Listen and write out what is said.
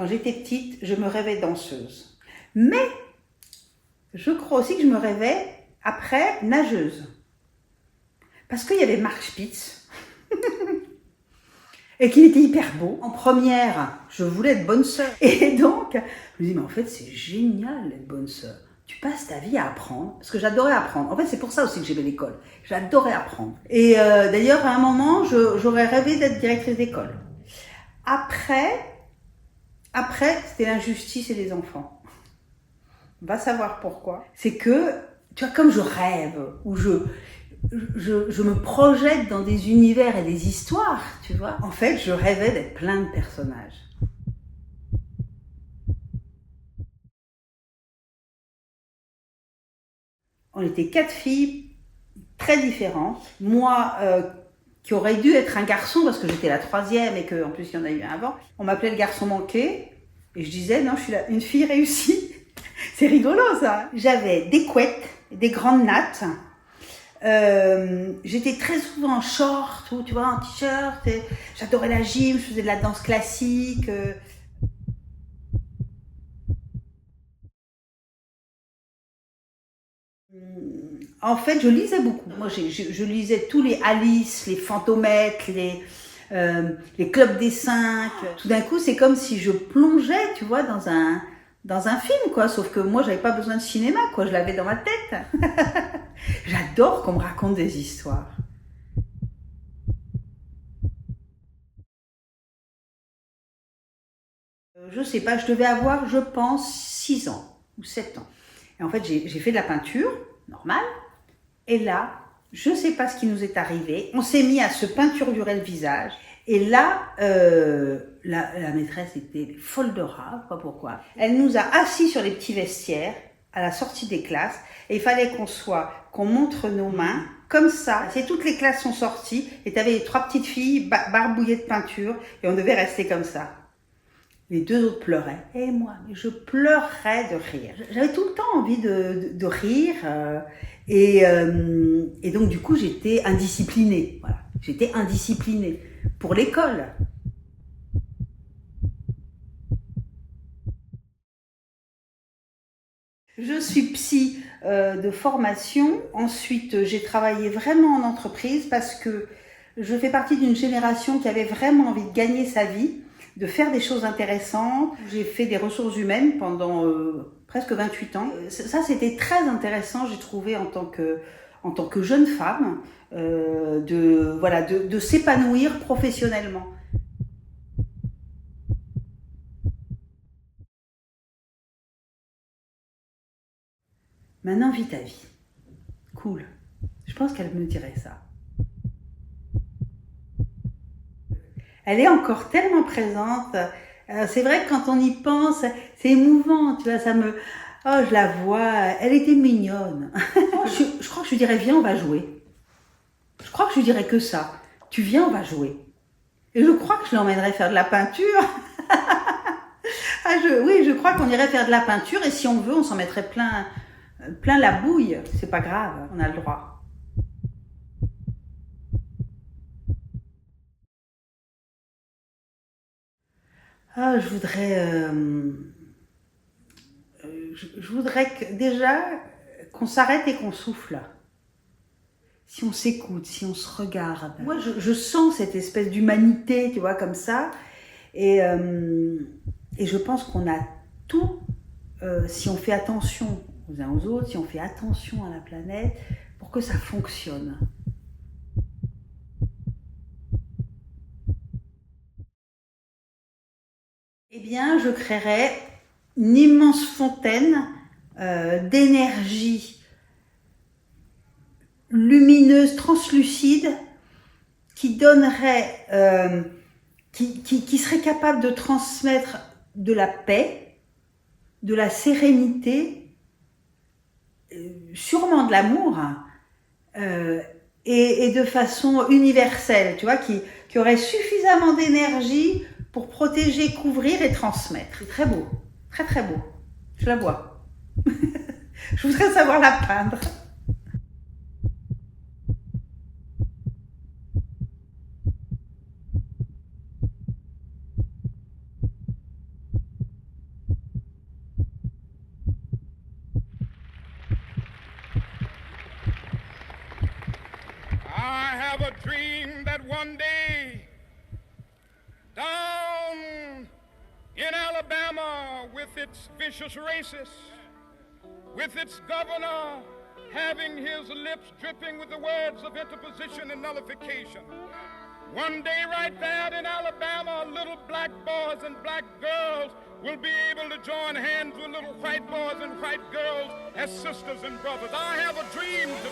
quand j'étais petite, je me rêvais danseuse. Mais je crois aussi que je me rêvais après nageuse. Parce qu'il y avait Marc Spitz et qu'il était hyper beau. En première, je voulais être bonne sœur. Et donc, je me dis, mais en fait, c'est génial d'être bonne sœur. Tu passes ta vie à apprendre, parce que j'adorais apprendre. En fait, c'est pour ça aussi que j'aimais l'école. J'adorais apprendre. Et d'ailleurs, à un moment, j'aurais rêvé d'être directrice d'école. Après, c'était l'injustice et les enfants. On va savoir pourquoi. C'est que, tu vois, comme je rêve, ou je me projette dans des univers et des histoires, tu vois. En fait, je rêvais d'être plein de personnages. On était 4 filles très différentes. Moi, qui aurait dû être un garçon parce que j'étais la 3e et qu'en plus il y en a eu un avant, on m'appelait le garçon manqué. Et je disais, non, je suis une fille réussie. C'est rigolo ça. J'avais des couettes, des grandes nattes. J'étais très souvent en short, ou tu vois, en t-shirt. J'adorais la gym, je faisais de la danse classique. En fait, je lisais beaucoup. Moi, je lisais tous les Alice, les Fantomètres, les Clubs des 5. Tout d'un coup, c'est comme si je plongeais, tu vois, dans un film, quoi. Sauf que moi, j'avais pas besoin de cinéma, quoi. Je l'avais dans ma tête. J'adore qu'on me raconte des histoires. Je sais pas, je devais avoir, je pense, 6 ans ou 7 ans. Et en fait, j'ai fait de la peinture, normale. Et là, je sais pas ce qui nous est arrivé. On s'est mis à se peinturer le visage. Et là, la maîtresse était folle de rage, pas pourquoi. Elle nous a assis sur les petits vestiaires à la sortie des classes. Et il fallait qu'on montre nos mains comme ça. Et toutes les classes sont sorties. Et tu avais les 3 petites filles barbouillées de peinture. Et on devait rester comme ça. Les 2 autres pleuraient. Et moi, je pleurais de rire. J'avais tout le temps envie de rire. Et donc, du coup, j'étais indisciplinée. Voilà. J'étais indisciplinée pour l'école. Je suis psy de formation. Ensuite, j'ai travaillé vraiment en entreprise parce que je fais partie d'une génération qui avait vraiment envie de gagner sa vie, de faire des choses intéressantes. J'ai fait des ressources humaines pendant presque 28 ans. Ça, c'était très intéressant, j'ai trouvé, en tant que jeune femme, de s'épanouir professionnellement. Maintenant, vis ta vie. Cool. Je pense qu'elle me dirait ça. Elle est encore tellement présente. C'est vrai que quand on y pense, c'est émouvant, tu vois, oh, je la vois, elle était mignonne. Je crois que je lui dirais, viens, on va jouer. Je crois que je lui dirais que ça. Tu viens, on va jouer. Et je crois que je l'emmènerais faire de la peinture. Oui, je crois qu'on irait faire de la peinture et si on veut, on s'en mettrait plein la bouille. C'est pas grave, on a le droit. Ah, je voudrais déjà qu'on s'arrête et qu'on souffle. Si on s'écoute, si on se regarde. Moi, je sens cette espèce d'humanité, tu vois, comme ça. Et je pense qu'on a tout, si on fait attention aux uns aux autres, si on fait attention à la planète, pour que ça fonctionne. Eh bien, je créerais une immense fontaine d'énergie lumineuse, translucide, qui donnerait, qui serait capable de transmettre de la paix, de la sérénité, sûrement de l'amour, et de façon universelle, tu vois, qui aurait suffisamment d'énergie pour protéger, couvrir et transmettre. C'est très beau, très très beau. Je la vois. Je voudrais savoir la peindre. have a dream that one day down in Alabama, with its vicious racists, with its governor having his lips dripping with the words of interposition and nullification. One day right there in Alabama, little black boys and black girls will be able to join hands with little white boys and white girls as sisters and brothers. I have a dream to